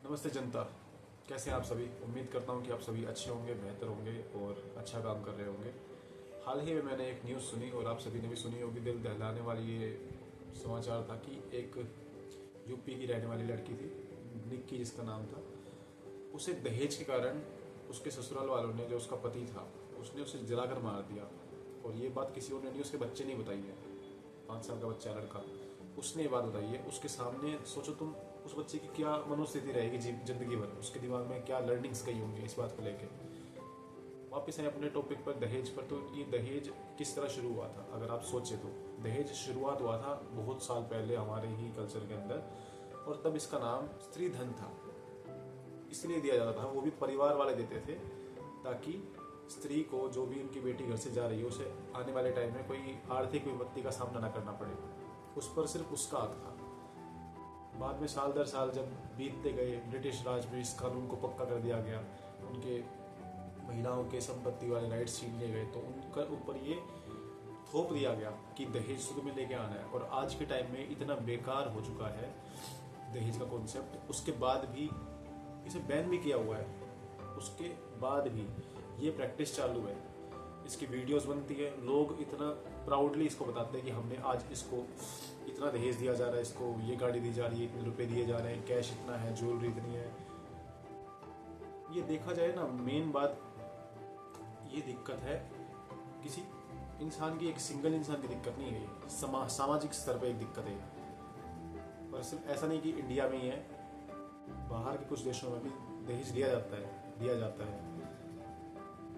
नमस्ते जनता, कैसे हैं आप सभी। उम्मीद करता हूं कि आप सभी अच्छे होंगे, बेहतर होंगे और अच्छा काम कर रहे होंगे। हाल ही में मैंने एक न्यूज़ सुनी और आप सभी ने भी सुनी होगी। दिल दहलाने वाली ये समाचार था कि एक यूपी की रहने वाली लड़की थी, निक्की जिसका नाम था, उसे दहेज के कारण उसके ससुराल वालों ने, जो उसका पति था, उसने उसे जलाकर मार दिया। और ये बात किसी और ने नहीं, उसके बच्चे नहीं बताई है। 5 साल का बच्चा लड़का, उसने ये बात बताई है उसके सामने। सोचो तुम, उस बच्चे की क्या मनोस्थिति रहेगी जिंदगी भर, उसके दिमाग में क्या लर्निंग्स गई होंगी इस बात को लेके। वापस आए अपने टॉपिक पर, दहेज पर। तो ये दहेज किस तरह शुरू हुआ था, अगर आप सोचे तो दहेज शुरुआत हुआ था बहुत साल पहले हमारे ही कल्चर के अंदर। और तब इसका नाम स्त्री धन था, इसलिए दिया जाता था। वो भी परिवार वाले देते थे ताकि स्त्री को, जो भी उनकी बेटी घर से जा रही है, उसे आने वाले टाइम में कोई आर्थिक विपत्ति का सामना न करना पड़े, उस पर सिर्फ उसका हक था। बाद में साल दर साल जब बीतते गए, ब्रिटिश राज में इस कानून को पक्का कर दिया गया। उनके महिलाओं के संपत्ति वाले राइट्स छीन लिए गए, तो उनका ऊपर ये थोप दिया गया कि दहेज तुम्हें लेके आना है। और आज के टाइम में इतना बेकार हो चुका है दहेज का कॉन्सेप्ट, उसके बाद भी इसे बैन भी किया हुआ है, उसके बाद भी ये प्रैक्टिस चालू है। इसकी वीडियोस बनती है, लोग इतना प्राउडली इसको बताते हैं कि हमने आज इसको इतना दहेज दिया जा रहा है, इसको ये गाड़ी दी जा रही है, इतने रुपए दिए जा रहे हैं, कैश इतना है, ज्वेलरी इतनी है। ये देखा जाए ना, मेन बात ये दिक्कत है किसी इंसान की, एक सिंगल इंसान की दिक्कत नहीं है ये, सामाजिक स्तर पर एक दिक्कत है। पर सिर्फ ऐसा नहीं कि इंडिया में ही है, बाहर के कुछ देशों में भी दहेज दिया जाता है।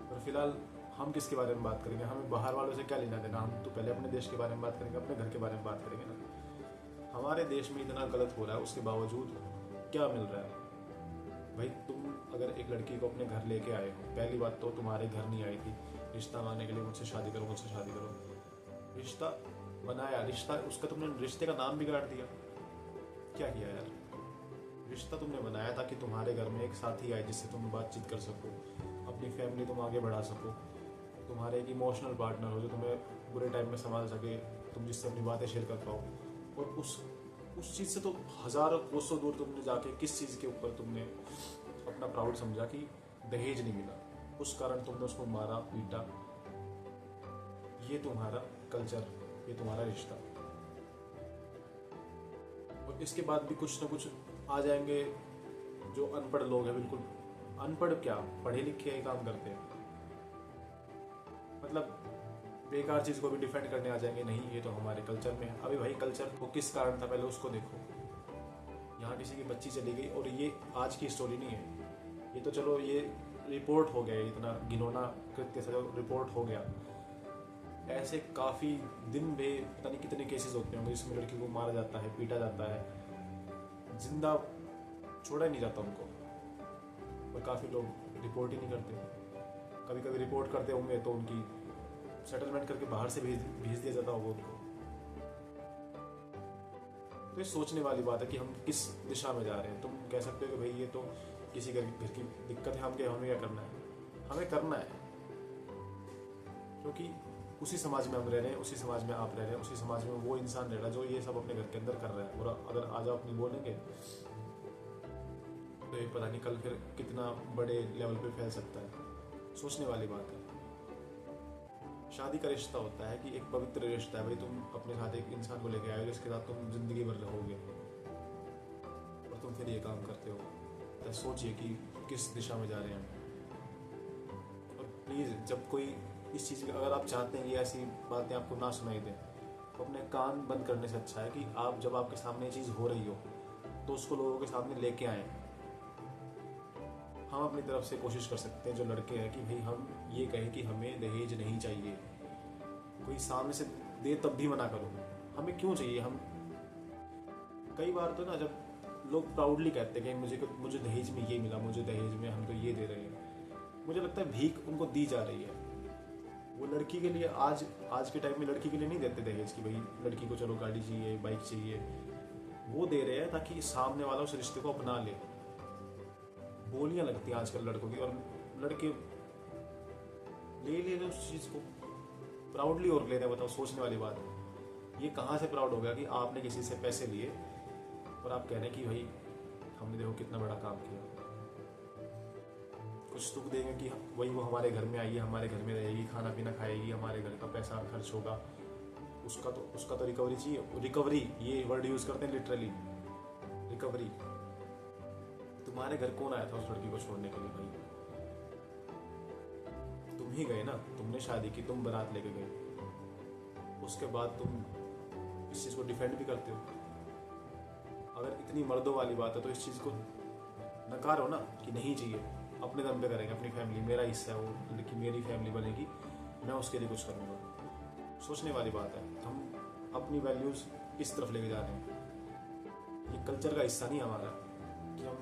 पर फिलहाल हम किसके बारे में बात करेंगे, हमें बाहर वालों से क्या लेना देना। हम तो पहले अपने देश के बारे में बात करेंगे, अपने घर के बारे में बात करेंगे ना। हमारे देश में इतना गलत हो रहा है, उसके बावजूद क्या मिल रहा है भाई। तुम अगर एक लड़की को अपने घर लेके आए हो, पहली बात तो तुम्हारे घर नहीं आई थी रिश्ता मांगने के लिए, मुझसे शादी करो, मुझसे शादी करो। रिश्ता बनाया, रिश्ता, उसका तुमने रिश्ते का नाम बिगाड़ दिया। क्या किया यार, रिश्ता तुमने बनाया ताकि तुम्हारे घर में एक साथी आए जिससे तुम बातचीत कर सको, अपनी फैमिली तुम आगे बढ़ा सको, तुम्हारे एक इमोशनल पार्टनर हो जो तुम्हें बुरे टाइम में संभाल सके, तुम जिससे अपनी बातें शेयर कर पाओ। और उस चीज़ से तो हज़ारों कोसों दूर तुमने जाके किस चीज़ के ऊपर तुमने अपना प्राउड समझा कि दहेज नहीं मिला, उस कारण तुमने उसको मारा, पीटा। ये तुम्हारा कल्चर, ये तुम्हारा रिश्ता। और इसके बाद भी कुछ ना कुछ आ जाएंगे जो अनपढ़ लोग हैं, बिल्कुल अनपढ़ क्या, पढ़े लिखे ही काम करते हैं, मतलब बेकार चीज़ को भी डिफेंड करने आ जाएंगे। नहीं, ये तो हमारे कल्चर में है। अभी भाई कल्चर को किस कारण था, पहले उसको देखो। यहाँ किसी की बच्ची चली गई, और ये आज की स्टोरी नहीं है, ये तो चलो ये रिपोर्ट हो गया, इतना घिनौना कृत्य से रिपोर्ट हो गया। ऐसे काफ़ी दिन में पता नहीं कितने केसेस होते होंगे जिसमें लड़की को मारा जाता है, पीटा जाता है, जिंदा छोड़ा ही नहीं जाता उनको। और काफ़ी लोग रिपोर्ट ही नहीं करते। कभी कभी रिपोर्ट करते होंगे तो उनकी सेटलमेंट करके बाहर से भेज दिया जाता होगा उनको। तो ये सोचने वाली बात है कि हम किस दिशा में जा रहे हैं। तुम कह सकते हो कि भाई ये तो किसी घर की दिक्कत है, हमें क्या करना है। हमें करना है, क्योंकि उसी समाज में हम रह रहे हैं, उसी समाज में आप रह रहे हैं, उसी समाज में वो इंसान रह रहा है जो ये सब अपने घर के अंदर कर रहा है। और अगर आज आप नहीं बोलेंगे तो ये पता नहीं कल फिर कितना बड़े लेवल पे फैल सकता है। सोचने वाली बात है। शादी का रिश्ता होता है कि एक पवित्र रिश्ता है भाई, तुम अपने साथ एक इंसान को लेके आए हो जिसके साथ तुम जिंदगी भर रहोगे, और तुम फिर ये काम करते हो। तो सोचिए कि किस दिशा में जा रहे हैं। और प्लीज़, जब कोई इस चीज़ में, अगर आप चाहते हैं कि ऐसी बातें आपको ना सुनाई दें, तो अपने कान बंद करने से अच्छा है कि आप, जब आपके सामने ये चीज़ हो रही हो, तो उसको लोगों के सामने लेके आएँ। हम अपनी तरफ से कोशिश कर सकते हैं, जो लड़के हैं, कि भाई हम ये कहें कि हमें दहेज नहीं चाहिए। कोई सामने से दे तब भी मना करो, हमें क्यों चाहिए। हम कई बार तो ना, जब लोग प्राउडली कहते हैं कि मुझे दहेज में ये मिला, मुझे दहेज में हम तो ये दे रहे हैं, मुझे लगता है भीख उनको दी जा रही है। वो लड़की के लिए, आज के टाइम में लड़की के लिए नहीं देते दहेज की भाई लड़की को चलो गाड़ी चाहिए, बाइक चाहिए। वो दे रहे हैं ताकि सामने वाला उस रिश्ते को अपना ले। बोलियां लगती हैं आजकल लड़कों की, और लड़के ले ले उस चीज़ को प्राउडली और ले रहे हैं। बताओ, सोचने वाली बात है। ये कहाँ से प्राउड हो गया कि आपने किसी से पैसे लिए और आप कह रहे हैं कि भाई हमने देखो कितना बड़ा काम किया। कुछ दुख देंगे कि वही वो हमारे घर में आई है, हमारे घर में रहेगी, खाना पीना खाएगी, हमारे घर का पैसा खर्च होगा, उसका तो रिकवरी चाहिए। रिकवरी ये वर्ड यूज करते हैं लिटरली, रिकवरी। तुम्हारे घर कौन आया था उस लड़की को छोड़ने के लिए भाई? तुम ही गए ना, तुमने शादी की, तुम बारात लेके गए, उसके बाद तुम इस चीज़ को डिफेंड भी करते हो। अगर इतनी मर्दों वाली बात है तो इस चीज़ को नकारो ना कि नहीं चाहिए, अपने दम पे करेंगे, अपनी फैमिली, मेरा हिस्सा है वो लड़की, मेरी फैमिली बनेगी, मैं उसके लिए कुछ करूँगा। सोचने वाली बात है। हम अपनी वैल्यूज़ इस तरफ लेके जा रहे हैं। ये कल्चर का हिस्सा नहीं हमारा कि हम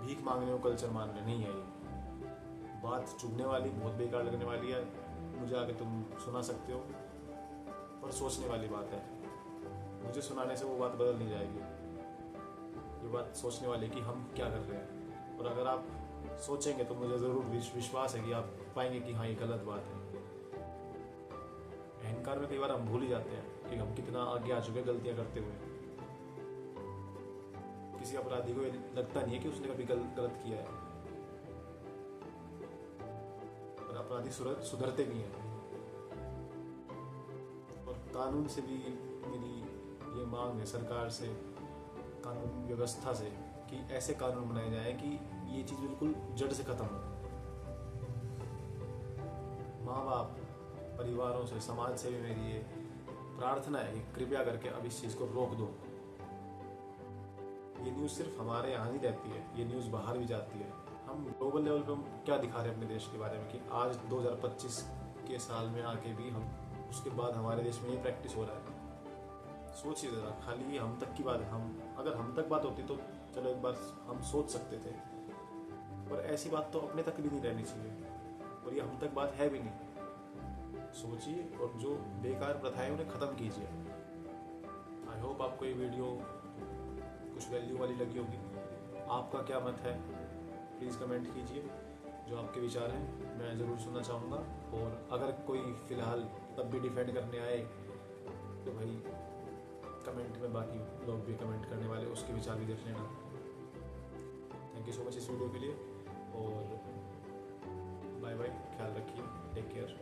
भीख मांगने को कल्चर मान रहे, नहीं है ये बात। चुभने वाली, बहुत बेकार लगने वाली है, मुझे आगे तुम सुना सकते हो, पर सोचने वाली बात है। मुझे सुनाने से वो बात बदल नहीं जाएगी। ये बात सोचने वाली कि हम क्या कर रहे हैं, और अगर आप सोचेंगे तो मुझे ज़रूर विश्वास है कि आप पाएंगे कि हाँ ये गलत बात है। अहंकार में कई बार हम भूल ही जाते हैं कि हम कितना आगे आ चुके गलतियां करते हुए। किसी अपराधी को लगता नहीं है कि उसने कभी गलत किया है, पर अपराधी सुधरते भी हैं। और कानून से भी मेरी ये मांग है, सरकार से, कानून व्यवस्था से, कि ऐसे कानून बनाए जाएं कि ये चीज़ बिल्कुल जड़ से खत्म हो। माँ बाप, परिवारों से, समाज से भी मेरी ये प्रार्थना है कि कृपया करके अब इस चीज़ को रोक दो। ये न्यूज़ सिर्फ हमारे यहाँ नहीं रहती है, ये न्यूज़ बाहर भी जाती है। हम ग्लोबल लेवल पे हम क्या दिखा रहे हैं अपने देश के बारे में कि आज 2025 के साल में आके भी हम, उसके बाद हमारे देश में ये प्रैक्टिस हो रहा है। सोचिए ज़रा, खाली हम तक की बात है। अगर हम तक बात होती तो चलो एक बार हम सोच सकते थे, पर ऐसी बात तो अपने तक भी नहीं रहनी चाहिए, और ये हम तक बात है भी नहीं। सोचिए, और जो बेकार प्रथाएं उन्हें ख़त्म कीजिए। आई होप आपको ये वीडियो कुछ वैल्यू वाली लगी होगी। आपका क्या मत है प्लीज़ कमेंट कीजिए, जो आपके विचार हैं मैं ज़रूर सुनना चाहूँगा। और अगर कोई फ़िलहाल तब भी डिफेंड करने आए तो भाई कमेंट में बाकी लोग भी कमेंट करने वाले, उसके विचार भी देख लेना। थैंक यू सो मच इस वीडियो के लिए, और बाय बाय, ख्याल रखिए, टेक केयर।